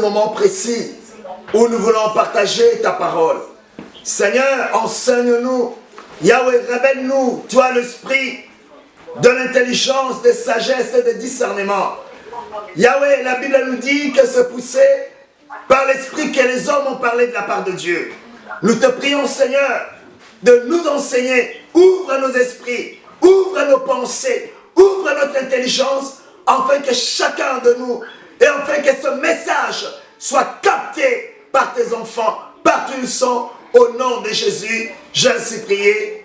moment précis où nous voulons partager ta parole. Seigneur, enseigne-nous. Yahweh, révèle-nous, toi l'esprit de l'intelligence, de sagesse et de discernement. Yahweh, la Bible nous dit que c'est poussé par l'esprit que les hommes ont parlé de la part de Dieu. Nous te prions, Seigneur, de nous enseigner. Ouvre nos esprits, ouvre nos pensées, ouvre notre intelligence, afin que chacun de nous, et afin que ce message soit capté par tes enfants, partout où ils sont, au nom de Jésus, j'ai ainsi prié.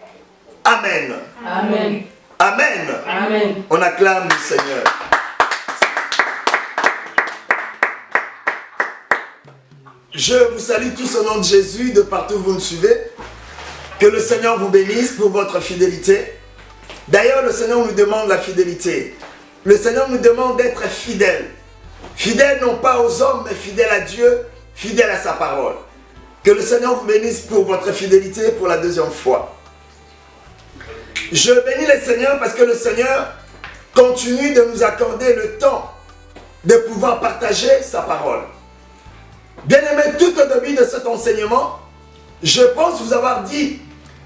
Amen. Amen. Amen. Amen. On acclame le Seigneur. Je vous salue tous au nom de Jésus, de partout où vous me suivez. Que le Seigneur vous bénisse pour votre fidélité. D'ailleurs, le Seigneur nous demande la fidélité. Le Seigneur nous demande d'être fidèles. Fidèles non pas aux hommes, mais fidèles à Dieu, fidèles à sa parole. Que le Seigneur vous bénisse pour votre fidélité pour la deuxième fois. Je bénis le Seigneur parce que le Seigneur continue de nous accorder le temps de pouvoir partager sa parole. Bien-aimés, tout au début de cet enseignement, je pense vous avoir dit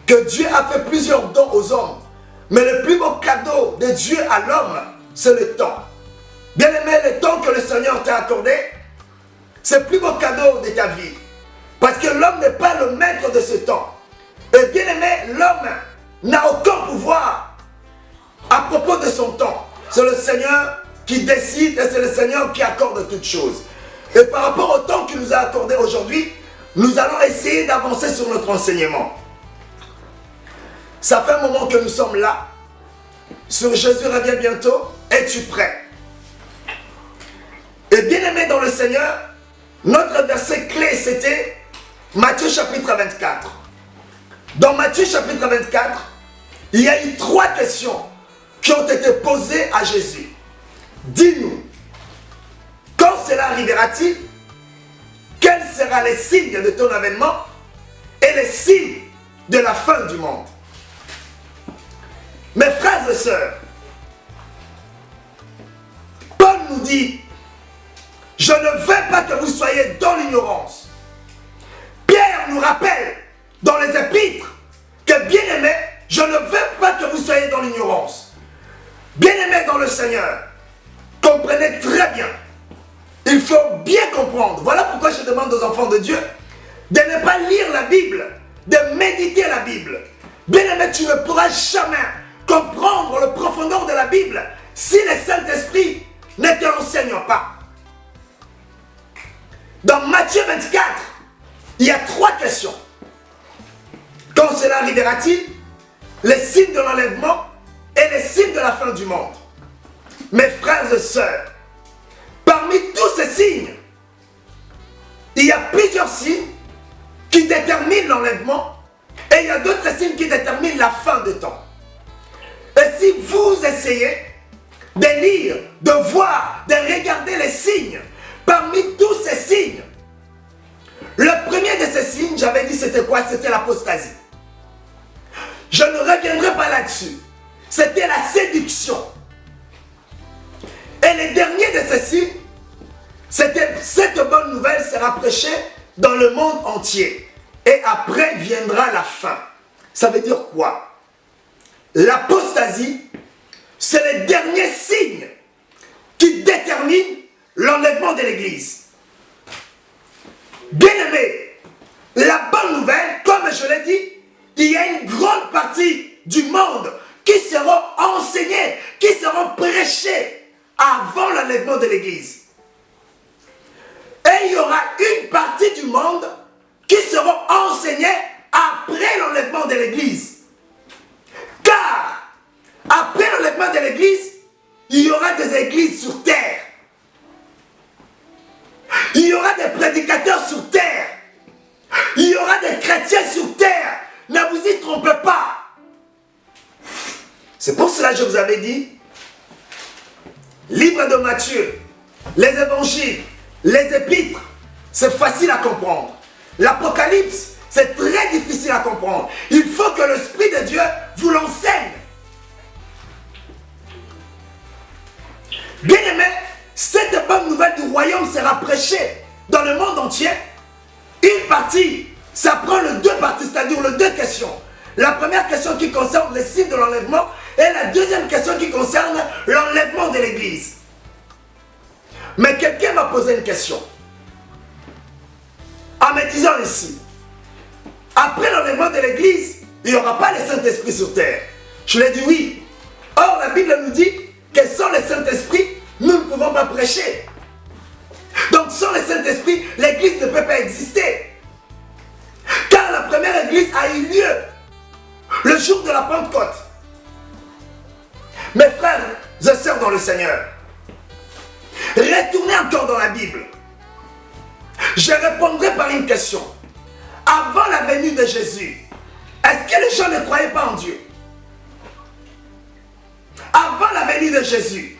que Dieu a fait plusieurs dons aux hommes. Mais le plus beau cadeau de Dieu à l'homme, c'est le temps. Bien-aimé, le temps que le Seigneur t'a accordé, c'est le plus beau cadeau de ta vie. Parce que l'homme n'est pas le maître de ce temps. Et bien-aimé, l'homme n'a aucun pouvoir à propos de son temps. C'est le Seigneur qui décide et c'est le Seigneur qui accorde toutes choses. Et par rapport au temps qu'il nous a accordé aujourd'hui, nous allons essayer d'avancer sur notre enseignement. Ça fait un moment que nous sommes là. Sur Jésus revient bientôt. Es-tu prêt? Et bien aimé dans le Seigneur, notre verset clé c'était Matthieu chapitre 24. Dans Matthieu chapitre 24, il y a eu 3 questions qui ont été posées à Jésus. Dis-nous, quand cela arrivera-t-il? Quels seront les signes de ton avènement et les signes de la fin du monde? Mes frères et sœurs, Paul nous dit, je ne veux pas que vous soyez dans l'ignorance. Pierre nous rappelle dans les épîtres que bien aimé, je ne veux pas que vous soyez dans l'ignorance. Bien aimé dans le Seigneur, comprenez très bien. Il faut bien comprendre. Voilà pourquoi je demande aux enfants de Dieu de ne pas lire la Bible, de méditer la Bible. Bien aimé, tu ne pourras jamais comprendre le profondeur de la Bible si le Saint-Esprit ne te l'enseigne pas. Dans Matthieu 24, il y a 3 questions. Quand cela arrivera-t-il? Les signes de l'enlèvement et les signes de la fin du monde. Mes frères et sœurs, parmi tous ces signes, il y a plusieurs signes qui déterminent l'enlèvement et il y a d'autres signes qui déterminent la fin de temps. Et si vous essayez de lire, de voir, de regarder les signes, parmi tous ces signes, le premier de ces signes, j'avais dit c'était quoi? C'était l'apostasie. Je ne reviendrai pas là-dessus. C'était la séduction. Et le dernier de ces signes, c'était cette bonne nouvelle sera prêchée dans le monde entier. Et après viendra la fin. Ça veut dire quoi? L'apostasie, c'est le dernier signe qui détermine l'enlèvement de l'Église. Bien aimé, la bonne nouvelle, comme je l'ai dit, il y a une grande partie du monde qui seront enseignés, qui seront prêchés avant l'enlèvement de l'Église. Et il y aura une partie du monde qui seront enseignés après l'enlèvement de l'Église. Car, après l'enlèvement de l'Église, il y aura des églises sur terre. Il y aura des prédicateurs sur terre. Il y aura des chrétiens sur terre. Ne vous y trompez pas. C'est pour cela que je vous avais dit, livre de Matthieu, les évangiles, les épîtres, c'est facile à comprendre. L'Apocalypse, c'est très difficile à comprendre. Il faut que l'Esprit de Dieu vous l'enseigne. Bien aimé, cette bonne nouvelle du royaume sera prêchée dans le monde entier, une partie, ça prend les deux parties, c'est-à-dire les deux questions. La première question qui concerne les signes de l'enlèvement et la deuxième question qui concerne l'enlèvement de l'Église. Mais quelqu'un m'a posé une question en me disant ici, après l'enlèvement de l'Église, il n'y aura pas le Saint-Esprit sur terre. Je lui ai dit oui. Or, la Bible nous dit que sans le Saint-Esprit, nous ne pouvons pas prêcher. Donc, sans le Saint-Esprit, l'Église ne peut pas exister. Car la première Église a eu lieu le jour de la Pentecôte. Mes frères et sœurs dans le Seigneur, retournez encore dans la Bible. Je répondrai par une question. Avant la venue de Jésus, est-ce que les gens ne croyaient pas en Dieu? Avant la venue de Jésus,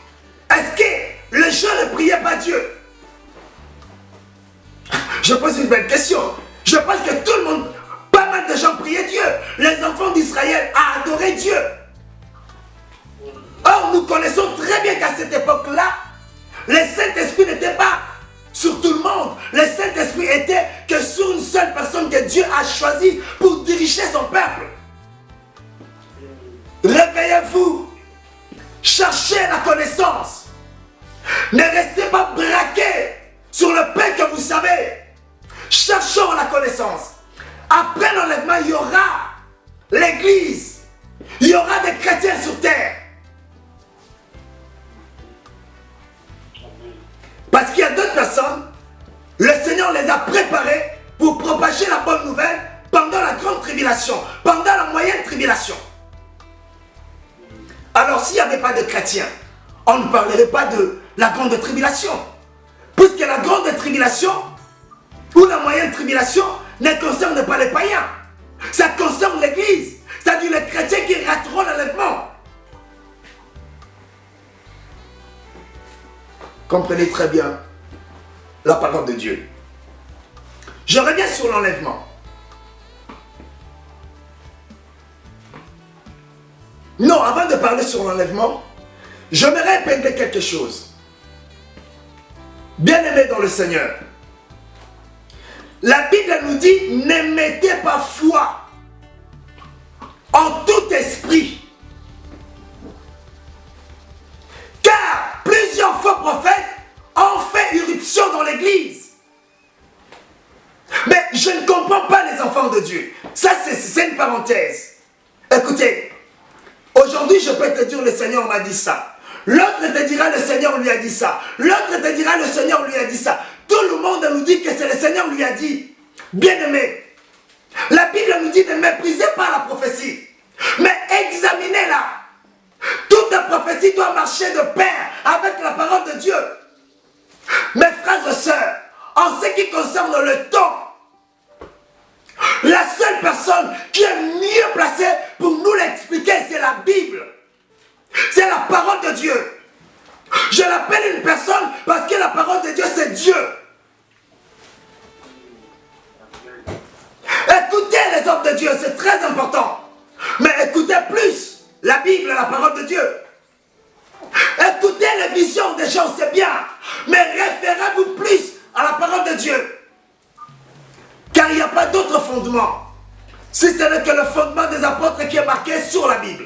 est-ce que les gens ne priaient pas Dieu? Je pose une belle question. Je pense que tout le monde, pas mal de gens priaient Dieu. Les enfants d'Israël ont adoré Dieu. Or, nous connaissons très bien qu'à cette époque-là, le Saint-Esprit n'était pas sur tout le monde. Le Saint-Esprit était que sur une seule personne que Dieu a choisie pour diriger son peuple. Réveillez-vous. Cherchez la connaissance. Ne restez pas braqués sur le pain que vous savez. Cherchons la connaissance. Après l'enlèvement, il y aura l'Église. Il y aura des chrétiens sur terre. Parce qu'il y a d'autres personnes, le Seigneur les a préparées pour propager la bonne nouvelle pendant la grande tribulation, pendant la moyenne tribulation. Alors s'il n'y avait pas de chrétiens, on ne parlerait pas de la grande tribulation. Puisque la grande tribulation ou la moyenne tribulation ne concerne pas les païens. Ça concerne l'Église, c'est-à-dire les chrétiens qui rateront l'enlèvement. Comprenez très bien la parole de Dieu. Je reviens sur l'enlèvement. Non, avant de parler sur l'enlèvement, j'aimerais épingler quelque chose. Bien-aimés dans le Seigneur, la Bible nous dit, ne mettez pas foi en tout esprit. Car plusieurs faux prophètes ont fait irruption dans l'Église. Mais je ne comprends pas les enfants de Dieu. Ça, c'est une parenthèse. Écoutez, aujourd'hui, je peux te dire, le Seigneur m'a dit ça. L'autre te dira, le Seigneur lui a dit ça. L'autre te dira, le Seigneur lui a dit ça. Tout le monde nous dit que c'est le Seigneur lui a dit. Bien-aimé, la Bible nous dit, ne méprisez pas la prophétie, mais examinez-la. Toute prophétie doit marcher de pair avec la parole de Dieu. Mes frères et sœurs, en ce qui concerne le temps, la seule personne qui est mieux placée pour nous l'expliquer, c'est la Bible. C'est la parole de Dieu. Je l'appelle une personne parce que la parole de Dieu, c'est Dieu. Écoutez les hommes de Dieu, c'est très important. Mais écoutez plus la Bible, la parole de Dieu. Écoutez les visions des gens, c'est bien. Mais référez-vous plus à la parole de Dieu. Car il n'y a pas d'autre fondement. Si ce n'est que le fondement des apôtres qui est marqué sur la Bible.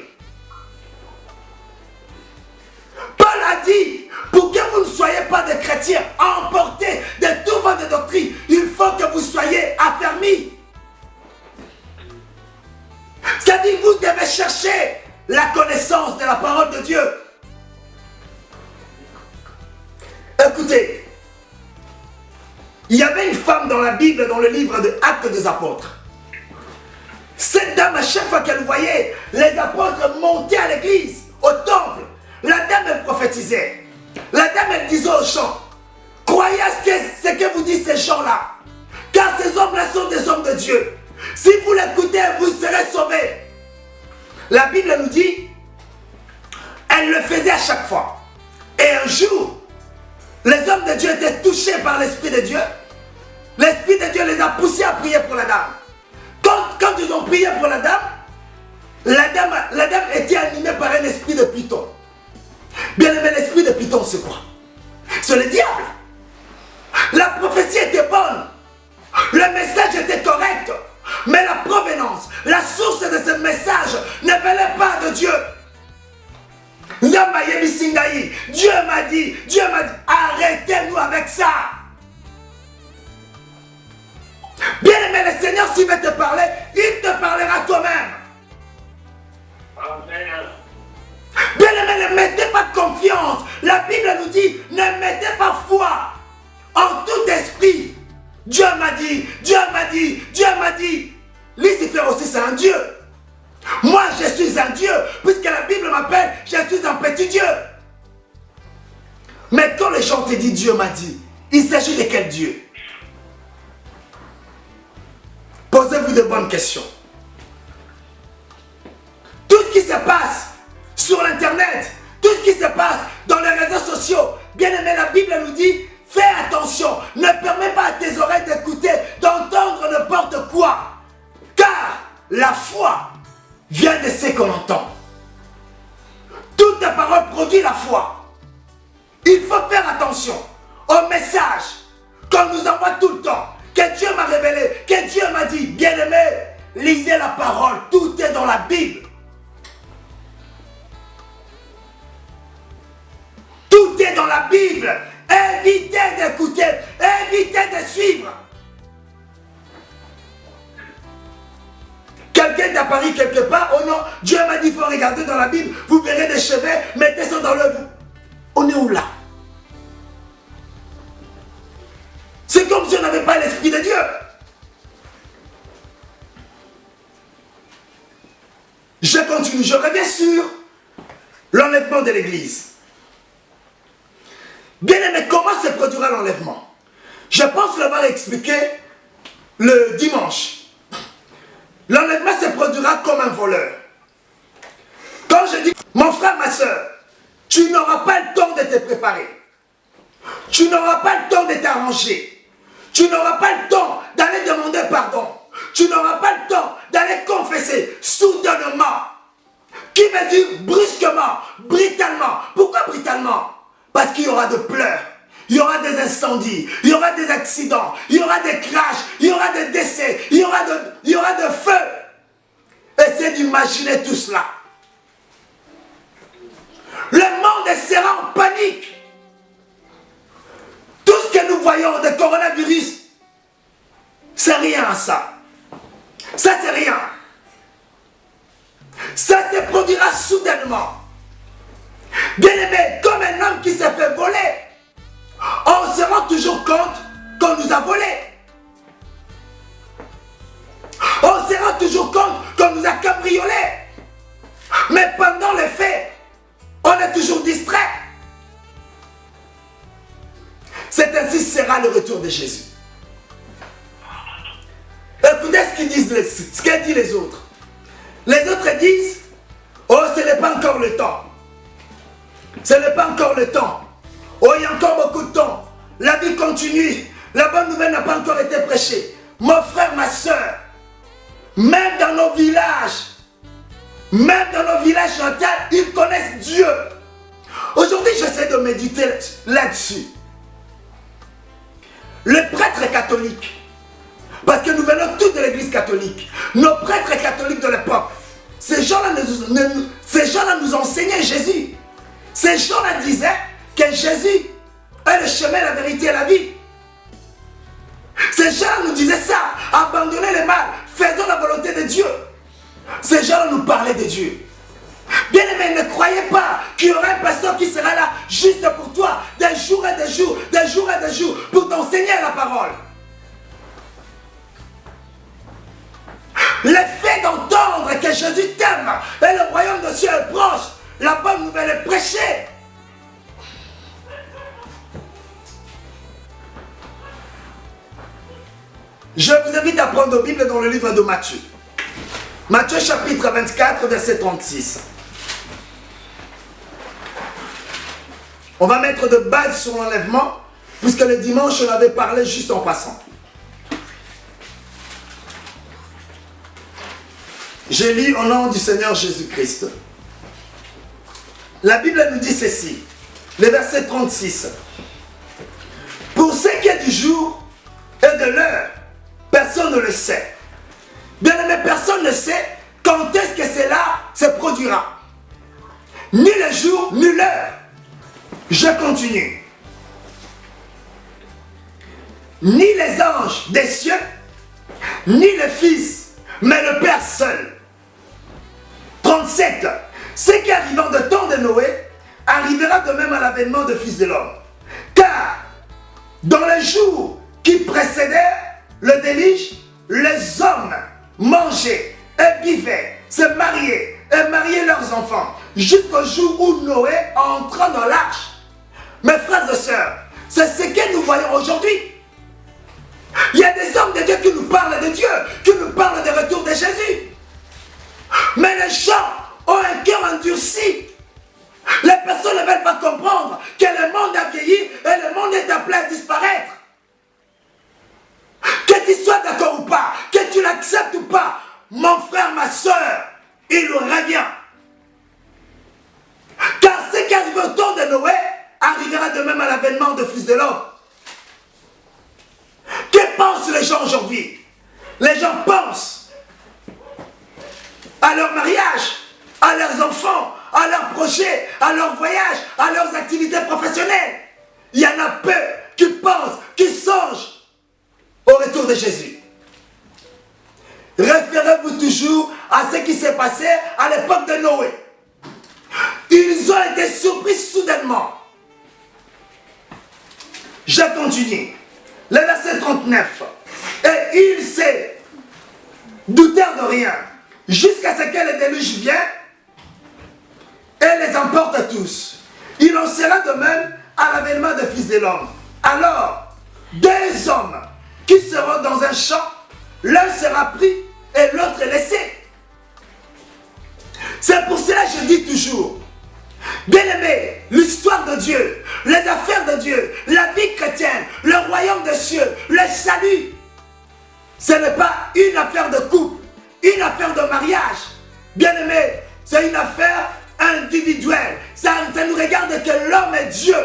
Paul a dit, pour que vous ne soyez pas des chrétiens emportés de tout vent de doctrine, il faut que vous soyez affermis. C'est-à-dire vous devez chercher la connaissance de la parole de Dieu. Écoutez, il y avait une femme dans la Bible, dans le livre de Actes des Apôtres. Cette dame, à chaque fois qu'elle voyait les apôtres monter à l'église, au temple, la dame, elle prophétisait. La dame, elle disait aux gens, croyez à ce que vous disent ces gens-là, car ces hommes-là sont des hommes de Dieu. Si vous l'écoutez, vous serez sauvés. La Bible nous dit, elle le faisait à chaque fois. Et un jour, les hommes de Dieu étaient touchés par l'Esprit de Dieu. L'Esprit de Dieu les a poussés à prier pour la dame. Quand ils ont prié pour la dame était animée par un esprit de Python. Bien aimé, l'esprit de Python, c'est quoi? C'est le diable. La prophétie était Mais la provenance, la source de ce message ne venait pas de Dieu. Dieu m'a dit, arrêtez-nous avec ça. Bien aimé, le Seigneur, s'il veut te parler, il te parlera toi-même. Amen. Bien aimé, ne mettez pas confiance. La Bible nous dit, ne mettez pas foi en tout esprit. Dieu m'a dit, Dieu m'a dit, Dieu m'a dit. Lucifer aussi, c'est un Dieu. Moi, je suis un Dieu, puisque la Bible m'appelle, je suis un petit Dieu. Mais quand les gens te disent Dieu m'a dit, il s'agit de quel Dieu? Posez-vous de bonnes questions. Tout ce qui se passe sur l'internet, tout ce qui se passe dans les réseaux sociaux, bien aimé, la Bible nous dit, fais attention, ne permets pas à tes oreilles d'écouter, d'entendre n'importe quoi. Car la foi vient de ce qu'on entend. Toute ta parole produit la foi. Il faut faire attention au message qu'on nous envoie tout le temps, que Dieu m'a révélé, que Dieu m'a dit. Bien aimé, lisez la parole, tout est dans la Bible. Tout est dans la Bible. Évitez d'écouter, évitez de suivre. Quelqu'un t'a parlé quelque part, oh non, Dieu m'a dit, il faut regarder dans la Bible, vous verrez des cheveux, mettez ça dans le... On est où là? C'est comme si on n'avait pas l'Esprit de Dieu. Je continue, je reviens sur l'enlèvement de l'Église. Bien aimé, comment se produira l'enlèvement? Je pense l'avoir expliqué le dimanche. L'enlèvement se produira comme un voleur. Quand je dis, mon frère, ma soeur, tu n'auras pas le temps de te préparer. Tu n'auras pas le temps de t'arranger. Tu n'auras pas le temps d'aller demander pardon. Tu n'auras pas le temps d'aller confesser soudainement. Qui veut dire brusquement, brutalement. Pourquoi brutalement? Parce qu'il y aura de pleurs. Il y aura des incendies, il y aura des accidents, il y aura des crashs, il y aura des décès, il y aura de feu. Essayez d'imaginer tout cela. Le monde sera en panique. Tout ce que nous voyons de coronavirus, c'est rien à ça. Ça, c'est rien. Ça se produira soudainement. Bien aimé, comme un homme qui s'est fait voler, on se rend toujours compte qu'on nous a volé. On se rend toujours compte qu'on nous a cambriolé. Mais pendant les faits, on est toujours distrait. C'est ainsi sera le retour de Jésus. Écoutez ce que disent les autres. Les autres disent, oh, ce n'est pas encore le temps. Ce n'est pas encore le temps. Oh, il y a encore beaucoup de temps. La vie continue. La bonne nouvelle n'a pas encore été prêchée. Mon frère, ma soeur, même dans nos villages natals, ils connaissent Dieu. Aujourd'hui, j'essaie de méditer là-dessus. Les prêtres catholiques, parce que nous venons tous de l'église catholique, nos prêtres catholiques de l'époque, ces gens-là nous enseignaient Jésus. Ces gens-là disaient que Jésus est le chemin, la vérité et la vie. Ces gens nous disaient ça, abandonnez le mal, faisons la volonté de Dieu. Ces gens nous parlaient de Dieu. Bien aimé, ne croyez pas qu'il y aura un pasteur qui sera là juste pour toi, des jours et des jours, des jours et des jours, pour t'enseigner la parole. Le fait d'entendre que Jésus t'aime et le royaume de Dieu est proche, la bonne nouvelle est prêchée. Je vous invite à prendre la Bible dans le livre de Matthieu. Matthieu chapitre 24, verset 36. On va mettre de base sur l'enlèvement, puisque le dimanche, on avait parlé juste en passant. Je lis au nom du Seigneur Jésus-Christ. La Bible nous dit ceci, le verset 36. Pour ce qui est du jour et de l'heure, personne ne le sait. Bien aimé, personne ne sait quand est-ce que cela se produira. Ni le jour, ni l'heure. Je continue. Ni les anges des cieux, ni le Fils, mais le Père seul. 37. Ce qui arrivant de temps de Noé, arrivera de même à l'avènement du Fils de l'homme. Car, dans les jours qui précédèrent le déluge, les hommes mangeaient et buvaient, se mariaient et mariaient leurs enfants, jusqu'au jour où Noé entra dans l'arche. Mes frères et sœurs, c'est ce que nous voyons aujourd'hui. Il y a des hommes de Dieu qui nous parlent de Dieu, qui nous parlent du retour de Jésus. Mais les gens ont un cœur endurci. Les personnes ne veulent pas comprendre que le monde a vieilli et le monde est appelé à disparaître. Que tu sois d'accord ou pas, que tu l'acceptes ou pas, mon frère, ma soeur, il revient. Car ce qui arrive au temps de Noé arrivera de même à l'avènement du Fils de l'homme. Que pensent les gens aujourd'hui? Les gens pensent à leur mariage, à leurs enfants, à leurs projets, à leurs voyages, à leurs activités professionnelles. Il y en a peu qui pensent, qui songent au retour de Jésus. Référez-vous toujours à ce qui s'est passé à l'époque de Noé. Ils ont été surpris soudainement. Je continue. Le verset 39. Et ils se doutèrent de rien, jusqu'à ce que le déluge vienne et les emporte tous. Il en sera de même à l'avènement du Fils de l'homme. Alors, deux hommes qui seront dans un champ, l'un sera pris et l'autre laissé. C'est pour cela que je dis toujours, bien-aimé, l'histoire de Dieu, les affaires de Dieu, la vie chrétienne, le royaume des cieux, le salut, ce n'est pas une affaire de couple, une affaire de mariage. Bien-aimé, c'est une affaire individuelle. Ça nous regarde que l'homme est Dieu.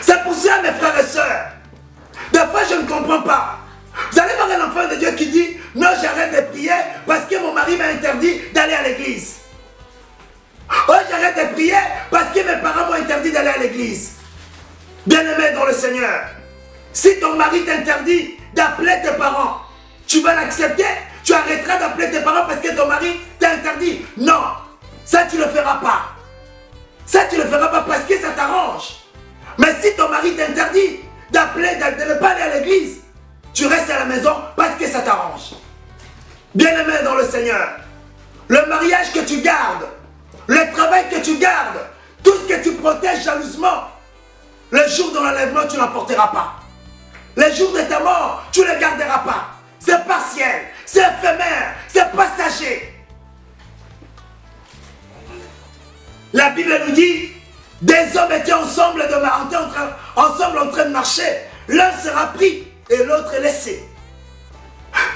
C'est pour ça, mes frères et sœurs, des fois je ne comprends pas. Vous allez voir un enfant de Dieu qui dit, non, j'arrête de prier parce que mon mari m'a interdit d'aller à l'église. Oh, j'arrête de prier parce que mes parents m'ont interdit d'aller à l'église. Bien-aimé dans le Seigneur, si ton mari t'interdit d'appeler tes parents, tu vas l'accepter? Tu arrêteras d'appeler tes parents parce que ton mari t'a interdit? Non, ça tu ne le feras pas. Ça tu ne le feras pas parce que ça t'arrange. Mais si ton mari t'interdit d'appeler, de ne pas aller à l'église, tu restes à la maison parce que ça t'arrange. Bien-aimé dans le Seigneur, le mariage que tu gardes, le travail que tu gardes, tout ce que tu protèges jalousement, le jour de l'enlèvement, tu n'en porteras pas. Le jour de ta mort, tu ne le garderas pas. C'est partiel, c'est éphémère, c'est passager. La Bible nous dit, des hommes étaient ensemble en train de marcher. L'un sera pris et l'autre laissé.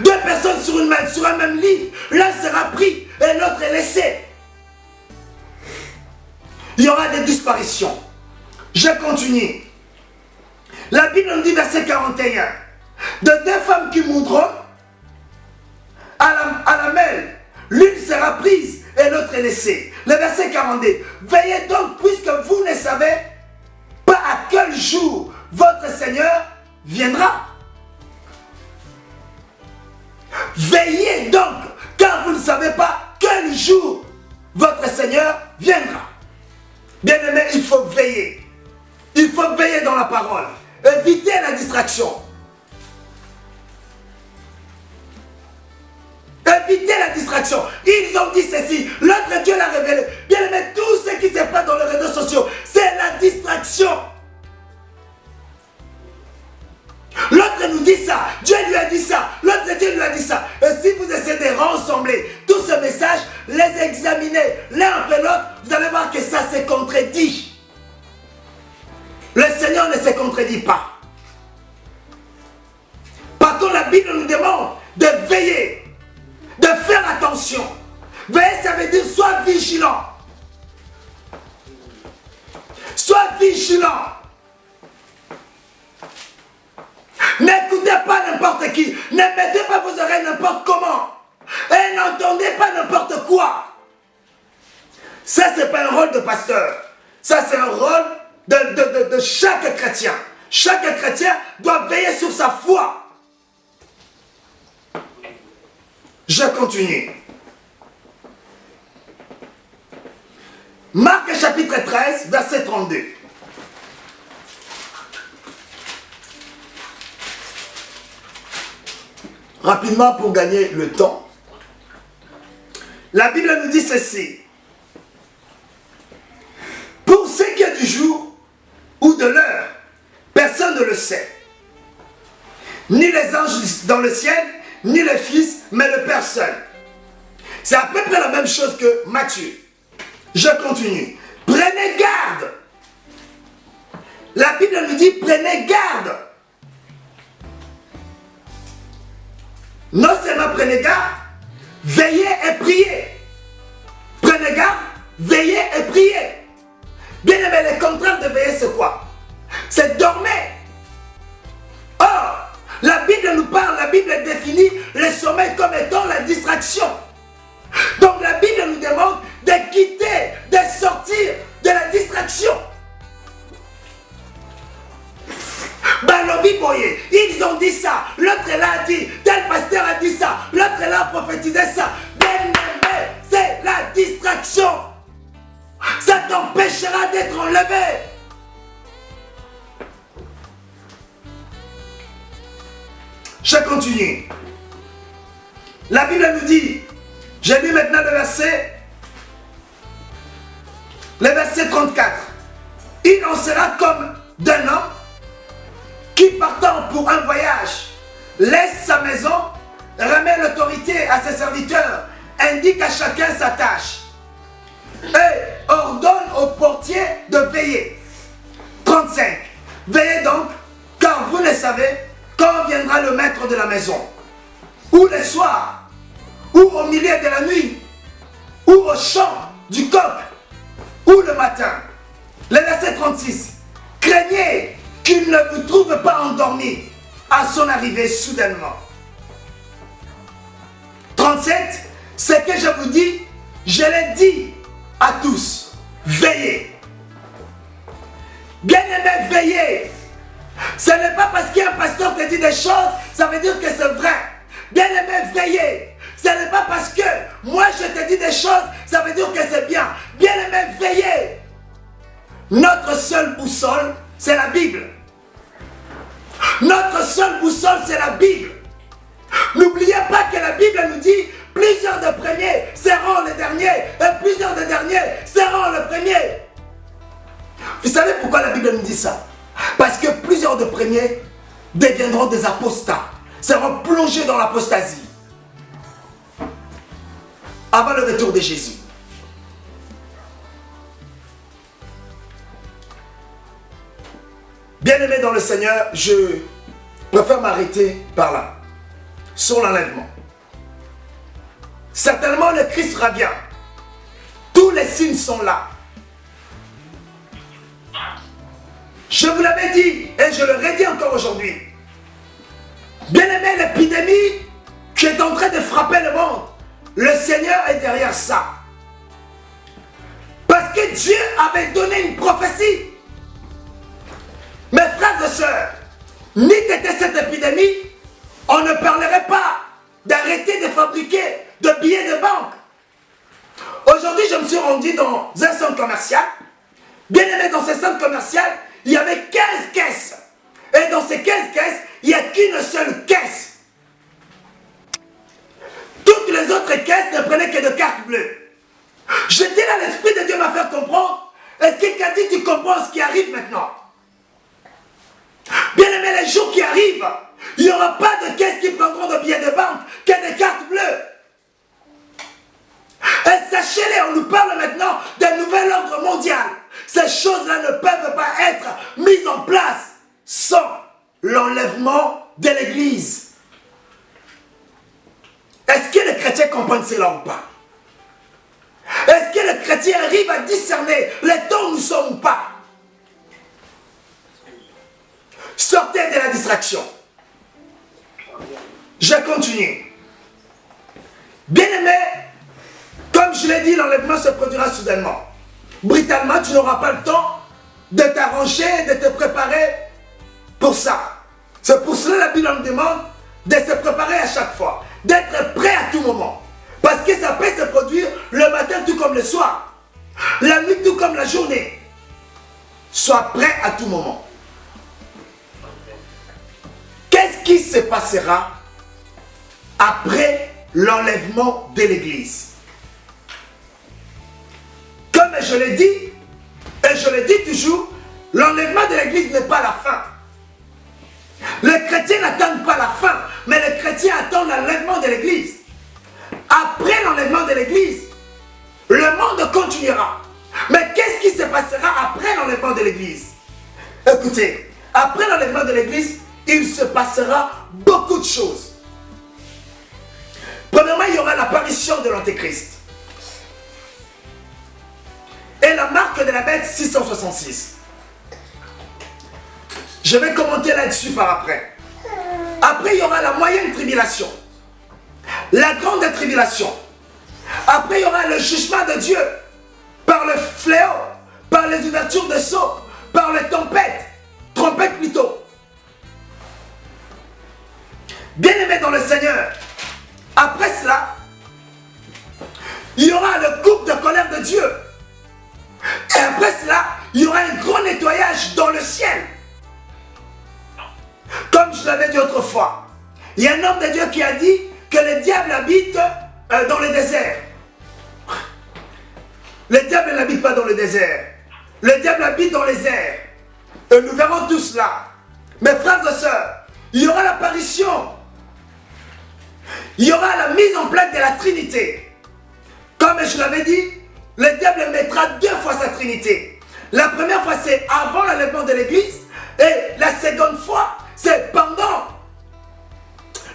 Deux personnes sur un même lit, l'un sera pris et l'autre est laissé. Il y aura des disparitions. Je continue. La Bible nous dit, verset 41, de deux femmes qui mourront à la mêle, l'une sera prise et l'autre est laissée. Le verset 42, veillez donc puisque vous ne savez pas à quel jour votre Seigneur viendra. Veillez donc, car vous ne savez pas quel jour votre Seigneur viendra. Bien-aimé, il faut veiller. Il faut veiller dans la parole. Évitez la distraction. Évitez la distraction. Ils ont dit ceci. L'autre Dieu l'a révélé. Bien-aimé, tout ce qui se passe dans les réseaux sociaux, c'est la distraction. L'autre nous dit ça. Dieu lui a dit ça. L'autre Dieu lui a dit ça. Et si vous essayez de rassembler tous ces messages, les examiner l'un après l'autre, vous allez voir que ça se contredit. Le Seigneur ne se contredit pas. Par contre, la Bible nous demande de veiller, de faire attention. Veiller, ça veut dire sois vigilant. Sois vigilant. N'écoute N'écoutez pas n'importe qui. Ne mettez pas vos oreilles n'importe comment. Et n'entendez pas n'importe quoi. Ça, ce n'est pas un rôle de pasteur. Ça, c'est un rôle de chaque chrétien. Chaque chrétien doit veiller sur sa foi. Je continue. Marc chapitre 13, verset 32. Rapidement pour gagner le temps. La Bible nous dit ceci. Pour ce qui est du jour ou de l'heure, personne ne le sait. Ni les anges dans le ciel, ni le Fils, mais le Père seul. C'est à peu près la même chose que Matthieu. Je continue. Prenez garde. La Bible nous dit prenez garde. Non seulement prenez garde, veillez et priez. Prenez garde, veillez et priez. Bien aimé, le contraire de veiller, c'est quoi? C'est dormir. Or, la Bible nous parle, la Bible définit le sommeil comme étant la distraction. Donc la Bible nous demande de quitter, de sortir de la distraction. Balobi Boye, ils ont dit ça, l'autre là a dit, tel pasteur a dit ça, l'autre là a prophétisé ça. Bien aimé, c'est la distraction. Ça t'empêchera d'être enlevé. Je continue. La Bible nous dit, je lis maintenant le verset 34. Il en sera comme d'un homme qui partant pour un voyage laisse sa maison, remet l'autorité à ses serviteurs, indique à chacun sa tâche et ordonne au portier de veiller. 35. Veillez donc, car vous ne savez quand viendra le maître de la maison, ou le soir, ou au milieu de la nuit, ou au chant du coq, ou le matin. Le verset 36. Craignez qu'il ne vous trouve pas endormi à son arrivée soudainement. 37. Ce que je vous dis, je l'ai dit à tous. Veillez. Bien-aimé, veillez. Ce n'est pas parce qu'un pasteur te dit des choses, ça veut dire que c'est vrai. Bien-aimé, veillez. Ce n'est pas parce que moi je te dis des choses, ça veut dire que c'est bien. Bien-aimé, veillez. Notre seule boussole, c'est la Bible. Notre seule boussole, c'est la Bible. N'oubliez pas que la Bible nous dit plusieurs de premiers seront les derniers et plusieurs de derniers seront les premiers. Vous savez pourquoi la Bible nous dit ça? Parce que plusieurs de premiers deviendront des apostats, seront plongés dans l'apostasie avant le retour de Jésus. Bien-aimé dans le Seigneur, je préfère m'arrêter par là, sur l'enlèvement. Certainement le Christ revient. Tous les signes sont là. Je vous l'avais dit et je le redis encore aujourd'hui. Bien-aimé, l'épidémie qui est en train de frapper le monde, le Seigneur est derrière ça. Parce que Dieu avait donné une prophétie. Mes frères et sœurs, ni t'était cette épidémie, on ne parlerait pas d'arrêter de fabriquer de billets de banque. Aujourd'hui, je me suis rendu dans un centre commercial. Bien aimé, dans ce centre commercial, il y avait 15 caisses. Et dans ces 15 caisses, il n'y a qu'une seule caisse. Toutes les autres caisses ne prenaient que de cartes bleues. Je dis là, l'Esprit de Dieu m'a fait comprendre. Est-ce qu'il t'a dit, tu comprends ce qui arrive maintenant? Bien aimé, les jours qui arrivent, il n'y aura pas de caisses qui prendront de billets de banque que des cartes bleues. Et sachez-les, on nous parle maintenant d'un nouvel ordre mondial. Ces choses-là ne peuvent pas être mises en place sans l'enlèvement de l'Église. Est-ce que les chrétiens comprennent cela ou pas? Est-ce que les chrétiens arrivent à discerner les temps où nous sommes ou pas? Sortez de la distraction. Je continue. Bien-aimé, comme je l'ai dit, l'enlèvement se produira soudainement. Brutalement, tu n'auras pas le temps de t'arranger, de te préparer pour ça. C'est pour cela que la Bible nous demande de se préparer à chaque fois, d'être prêt à tout moment. Parce que ça peut se produire le matin tout comme le soir, la nuit tout comme la journée. Sois prêt à tout moment. Qu'est-ce qui se passera après l'enlèvement de l'Église? Comme je l'ai dit, et je le dis toujours, l'enlèvement de l'Église n'est pas la fin. Les chrétiens n'attendent pas la fin, mais les chrétiens attendent l'enlèvement de l'Église. Après l'enlèvement de l'Église, le monde continuera. Mais qu'est-ce qui se passera après l'enlèvement de l'Église? Écoutez, après l'enlèvement de l'Église, il se passera beaucoup de choses. Premièrement, il y aura l'apparition de l'Antéchrist. Et la marque de la bête 666. Je vais commenter là-dessus par après. Après, il y aura la moyenne tribulation. La grande tribulation. Après, il y aura le jugement de Dieu. Par le fléau, par les ouvertures de sceaux, par les tempêtes. Trompettes plutôt. Bien-aimés dans le Seigneur. Après cela, il y aura le coupe de colère de Dieu. Et après cela, il y aura un grand nettoyage dans le ciel. Comme je l'avais dit autrefois, il y a un homme de Dieu qui a dit que le diable habite dans le désert. Le diable n'habite pas dans le désert. Le diable habite dans les airs. Et nous verrons tout cela. Mes frères et sœurs, il y aura l'apparition. Il y aura la mise en place de la Trinité. Comme je l'avais dit, le diable mettra 2 fois sa Trinité. La première fois, c'est avant l'enlèvement de l'Église. Et la seconde fois, c'est pendant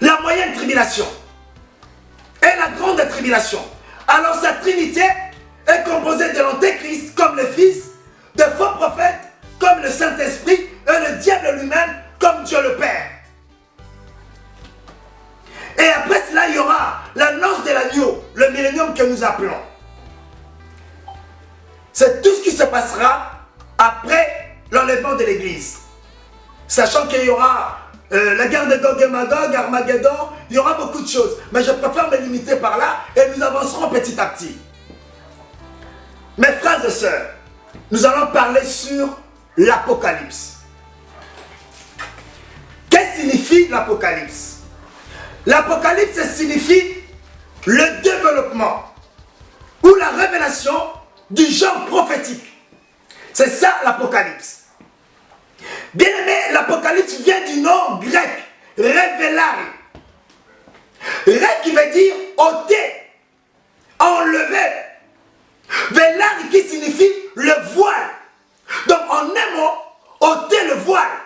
la moyenne tribulation. Et la grande tribulation. Alors sa Trinité est composée de l'Antéchrist comme le Fils, de faux prophètes comme le Saint-Esprit et le diable lui-même comme Dieu le Père. Et après cela, il y aura la noce de l'agneau, le millénium que nous appelons. C'est tout ce qui se passera après l'enlèvement de l'Église. Sachant qu'il y aura la guerre de Gog et Magog, Armageddon, il y aura beaucoup de choses. Mais je préfère me limiter par là et nous avancerons petit à petit. Mes frères et sœurs, nous allons parler sur l'Apocalypse. Qu'est-ce que signifie l'Apocalypse? L'Apocalypse signifie le développement ou la révélation du genre prophétique. C'est ça l'Apocalypse. Bien aimé, l'Apocalypse vient du nom grec, révélare. Ré qui veut dire ôter, enlever. Velare qui signifie le voile. Donc en un mot, ôter le voile.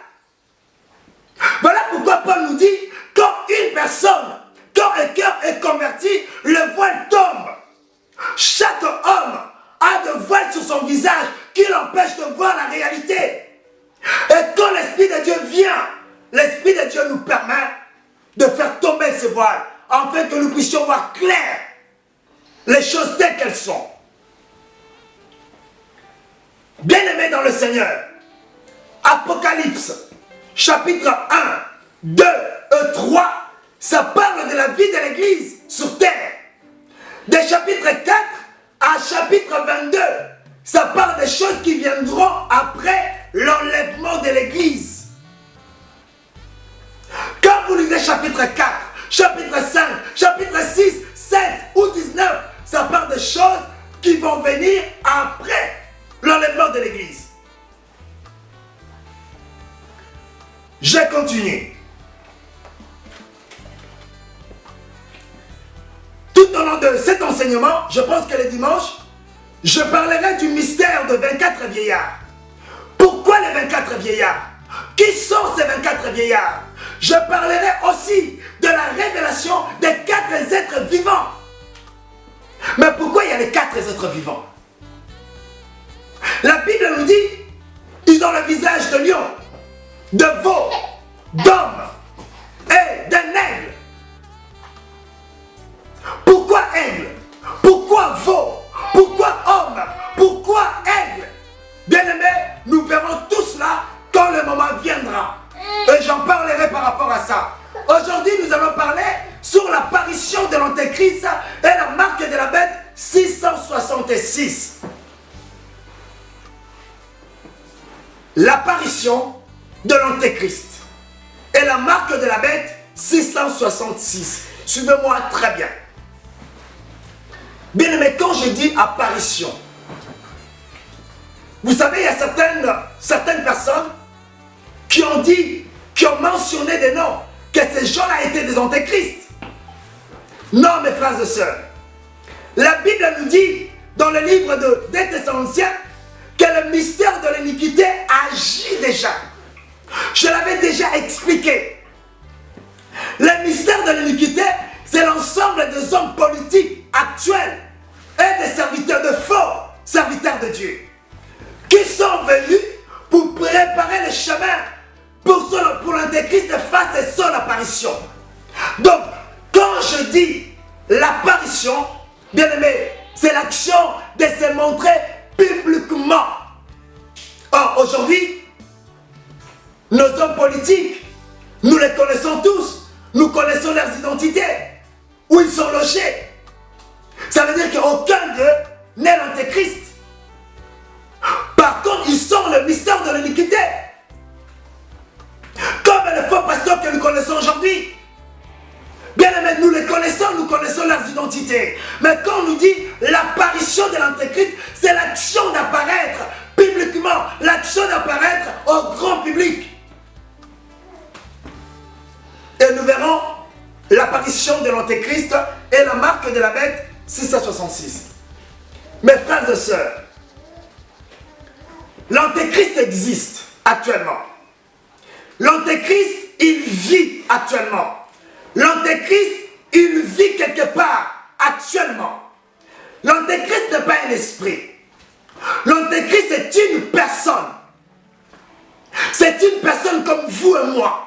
Voilà pourquoi Paul nous dit, quand une personne, quand un cœur est converti, le voile tombe. Chaque homme a de voile sur son visage qui l'empêche de voir la réalité. Et quand l'Esprit de Dieu vient, l'Esprit de Dieu nous permet de faire tomber ces voiles, afin que nous puissions voir clair les choses telles qu'elles sont. Bien-aimés dans le Seigneur, Apocalypse, chapitre 1, 2 et 3, ça parle de la vie de l'Église sur terre. Des chapitres 4 à chapitre 22, ça parle des choses qui viendront après l'enlèvement de l'Église. Quand vous lisez chapitre 4, chapitre 5, chapitre 6, 7 ou 19, ça parle des choses qui vont venir après l'enlèvement de l'Église. Je continue. Tout au long de cet enseignement, je pense que le dimanche, je parlerai du mystère de 24 vieillards. Pourquoi les 24 vieillards? Qui sont ces 24 vieillards? Je parlerai aussi de la révélation des 4 êtres vivants. Mais pourquoi il y a les 4 êtres vivants? La Bible nous dit, ils ont le visage de lion, de veau, d'homme et d'un aigle. 6. L'apparition de l'Antéchrist. Et la marque de la bête, 666. Suivez-moi très bien. Bien aimé, quand je dis apparition, vous savez, il y a certaines personnes qui ont dit, qui ont mentionné des noms, que ces gens-là étaient des antéchrists. Non, mes frères et sœurs. La Bible nous dit, dans le livre des Thessaloniciens, que le mystère de l'iniquité agit déjà. Je l'avais déjà expliqué. Le mystère de l'iniquité, c'est l'ensemble des hommes politiques actuels et des serviteurs de faux serviteurs de Dieu qui sont venus pour préparer le chemin pour l'Antéchrist face à son apparition. Donc, quand je dis l'apparition, bien aimé, c'est l'action de se montrer publiquement. Or, aujourd'hui, nos hommes politiques, nous les connaissons tous. Nous connaissons leurs identités, où ils sont logés. Ça veut dire qu'aucun d'eux n'est l'Antéchrist. Par contre, ils sont le mystère de l'iniquité. Comme les faux pasteurs que nous connaissons aujourd'hui. Bien aimé, nous les connaissons, nous connaissons leurs identités. Mais quand on nous dit l'apparition de l'Antéchrist, c'est l'action d'apparaître publiquement, l'action d'apparaître au grand public. Et nous verrons l'apparition de l'Antéchrist et la marque de la bête, 666. Mes frères et sœurs, l'Antéchrist existe actuellement. L'Antéchrist, il vit actuellement. L'Antéchrist, il vit quelque part actuellement. L'Antéchrist n'est pas un esprit. L'Antéchrist est une personne. C'est une personne comme vous et moi.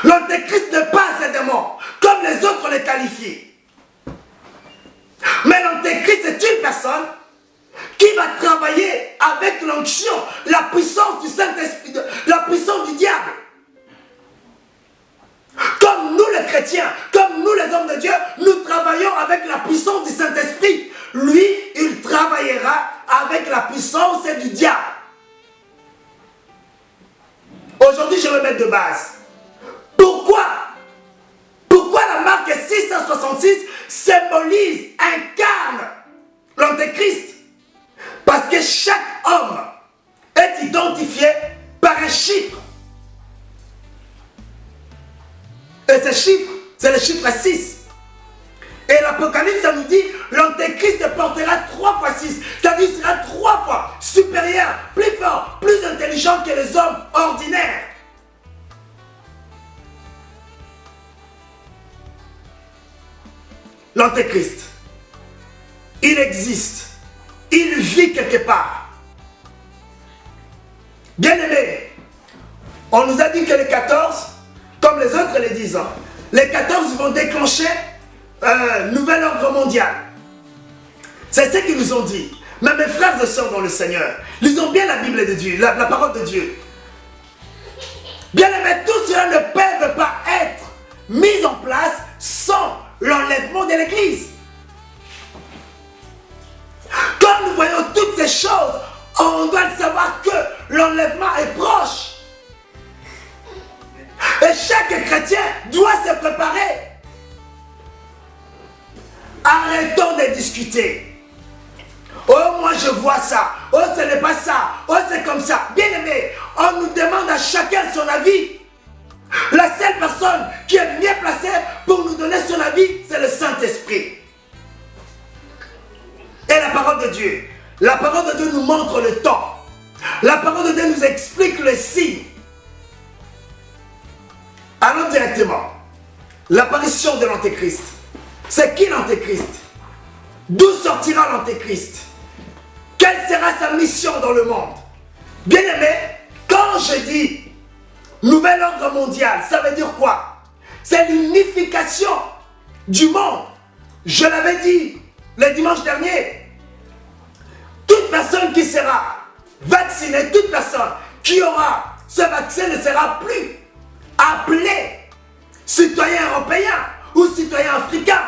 L'Antéchrist n'est pas un démon, comme les autres les qualifient. Mais l'Antéchrist est une personne qui va travailler avec l'onction, la puissance du Saint-Esprit, la puissance du diable. Comme nous les chrétiens, comme nous les hommes de Dieu, nous travaillons avec la puissance du Saint-Esprit. Lui, il travaillera avec la puissance du diable. Aujourd'hui, je vais mettre de base. Pourquoi la marque 666 symbolise, incarne l'Antéchrist? Parce que chaque homme est identifié par un chiffre. Et ce chiffre, c'est le chiffre 6. Et l'Apocalypse, ça nous dit, l'Antéchrist portera 3 fois 6. C'est-à-dire qu'il sera 3 fois supérieur, plus fort, plus intelligent que les hommes ordinaires. L'Antéchrist, il existe, il vit quelque part. Bien aimé, on nous a dit que les 14, comme les autres les disent, les 14 vont déclencher un nouvel ordre mondial. C'est ce qu'ils nous ont dit. Mais mes frères et sœurs dans le Seigneur, lisons bien la Bible de Dieu, la parole de Dieu. Bien aimé, tout cela ne peut pas être mis en place sans l'enlèvement de l'Église. Quand nous voyons toutes ces choses, on doit savoir que l'enlèvement est proche. Et chaque chrétien doit se préparer. Arrêtons de discuter. Oh, moi je vois ça. Oh, ce n'est pas ça. Oh, c'est comme ça. Bien aimé, on nous demande à chacun son avis. La seule personne qui est mieux placée pour nous donner son avis, c'est le Saint-Esprit. Et la parole de Dieu. La parole de Dieu nous montre le temps. La parole de Dieu nous explique les signes. Allons directement. L'apparition de l'Antéchrist. C'est qui l'Antéchrist? D'où sortira l'Antéchrist? Quelle sera sa mission dans le monde? Bien aimé, quand je dis nouvel ordre mondial, ça veut dire quoi? C'est l'unification du monde. Je l'avais dit le dimanche dernier. Toute personne qui sera vaccinée, toute personne qui aura ce vaccin ne sera plus appelé citoyen européen ou citoyen africain,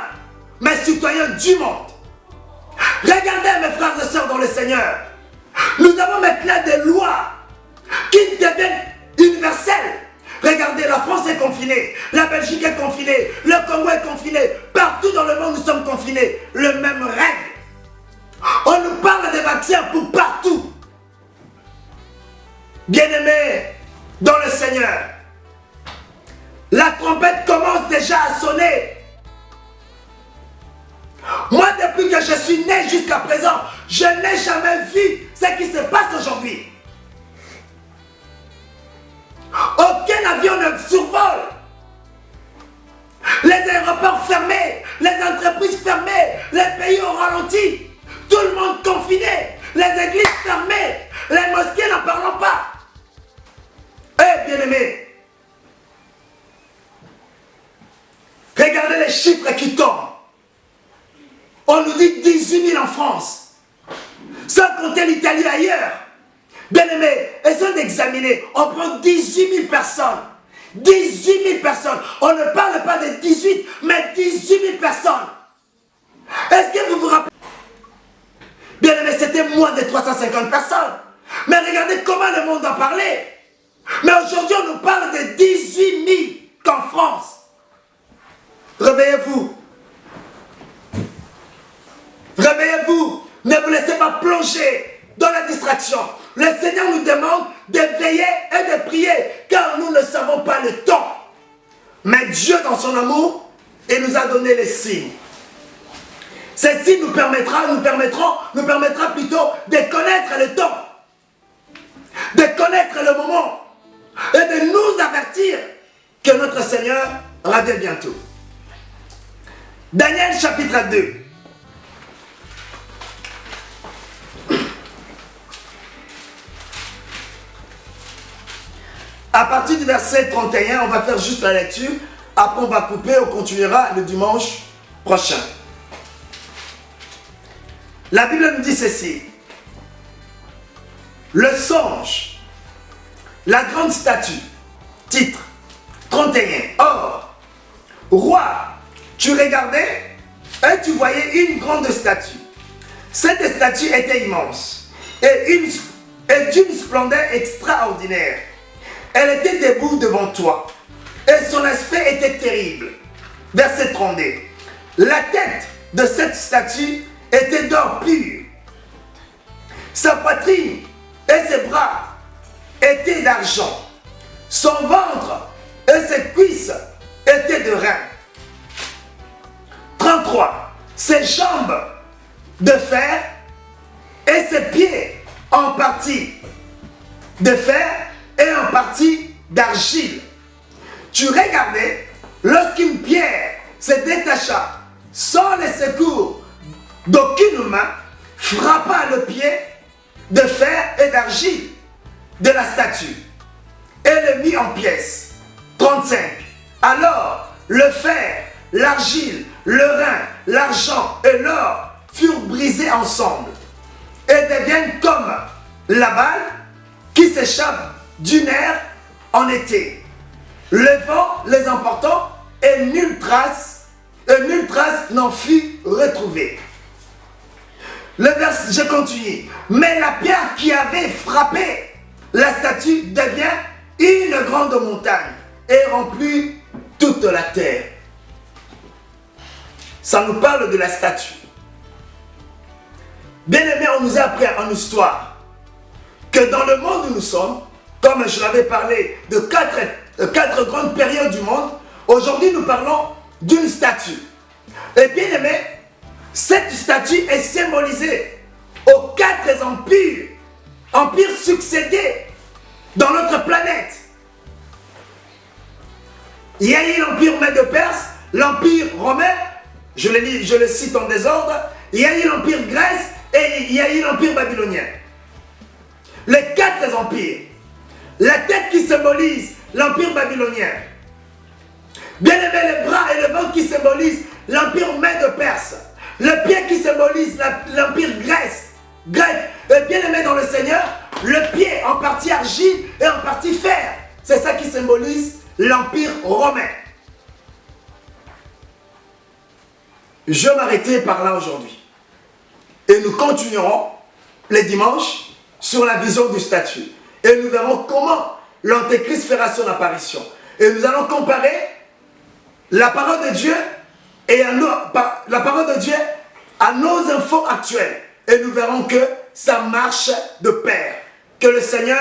mais citoyen du monde. Regardez mes frères et sœurs dans le Seigneur. Nous avons maintenant des lois qui deviennent universelles. Regardez, la France est confinée, la Belgique est confinée, le Congo est confiné. Partout dans le monde, nous sommes confinés. Le même règle. On nous parle des vaccins pour partout. Bien-aimés dans le Seigneur, la trompette commence déjà à sonner. Moi, depuis que je suis né jusqu'à présent, je n'ai jamais vu ce qui se passe aujourd'hui. Aucun avion ne survole. Les aéroports fermés, les entreprises fermées, les pays au ralenti, tout le monde confiné, les églises fermées, les mosquées n'en parlons pas. Eh bien-aimés, regardez les chiffres qui tombent. On nous dit 18 000 en France, sans compter l'Italie ailleurs. Bien-aimés, essayons d'examiner. On prend 18 000 personnes. 18 000 personnes. On ne parle pas de 18, mais 18 000 personnes. Est-ce que vous vous rappelez? Bien-aimés, c'était moins de 350 personnes. Mais regardez comment le monde en parlait. Mais aujourd'hui, on nous parle de 18 000 qu'en France. Réveillez-vous. Réveillez-vous. Ne vous laissez pas plonger dans la distraction. Le Seigneur nous demande de veiller et de prier, car nous ne savons pas le temps. Mais Dieu, dans son amour, il nous a donné les signes. Ces signes nous permettra plutôt de connaître le temps, de connaître le moment, et de nous avertir que notre Seigneur revient bientôt. Daniel chapitre 2. À partir du verset 31, on va faire juste la lecture. Après, on va couper, on continuera le dimanche prochain. La Bible nous dit ceci. Le songe, la grande statue, titre 31. Or, roi, tu regardais et tu voyais une grande statue. Cette statue était immense et d'une splendeur extraordinaire. Elle était debout devant toi et son aspect était terrible. Verset 32. La tête de cette statue était d'or pur. Sa poitrine et ses bras étaient d'argent. Son ventre et ses cuisses étaient de rein. 33. Ses jambes de fer et ses pieds en partie de fer et en partie d'argile. Tu regardais lorsqu'une pierre se détacha sans le secours d'aucune main, frappa le pied de fer et d'argile de la statue et le mit en pièces. 35. Alors le fer, l'argile, le rein, l'argent et l'or furent brisés ensemble et deviennent comme la balle qui s'échappe du nerf en été, le vent les emportant et nulle trace n'en fut retrouvée. Le verset, je continue. Mais la pierre qui avait frappé la statue devient une grande montagne et remplit toute la terre. Ça nous parle de la statue. Bien aimé, on nous a appris en histoire que dans le monde où nous sommes, comme je l'avais parlé de quatre grandes périodes du monde, aujourd'hui nous parlons d'une statue. Et bien aimé, cette statue est symbolisée aux 4 empires succédés dans notre planète. Il y a eu l'empire Médo-Perse, l'empire romain, je le cite en désordre, il y a eu l'empire grec et il y a eu l'empire babylonien. Les 4 empires. La tête qui symbolise l'empire babylonien. Bien aimé, les bras et le ventre qui symbolisent l'empire Médo-Perse. Le pied qui symbolise l'empire grec. Et bien aimé dans le Seigneur, le pied en partie argile et en partie fer. C'est ça qui symbolise l'empire romain. Je vais m'arrêter par là aujourd'hui. Et nous continuerons les dimanches sur la vision du statut. Et nous verrons comment l'Antéchrist fera son apparition. Et nous allons comparer la parole de Dieu et la parole de Dieu à nos infos actuelles. Et nous verrons que ça marche de pair. Que le Seigneur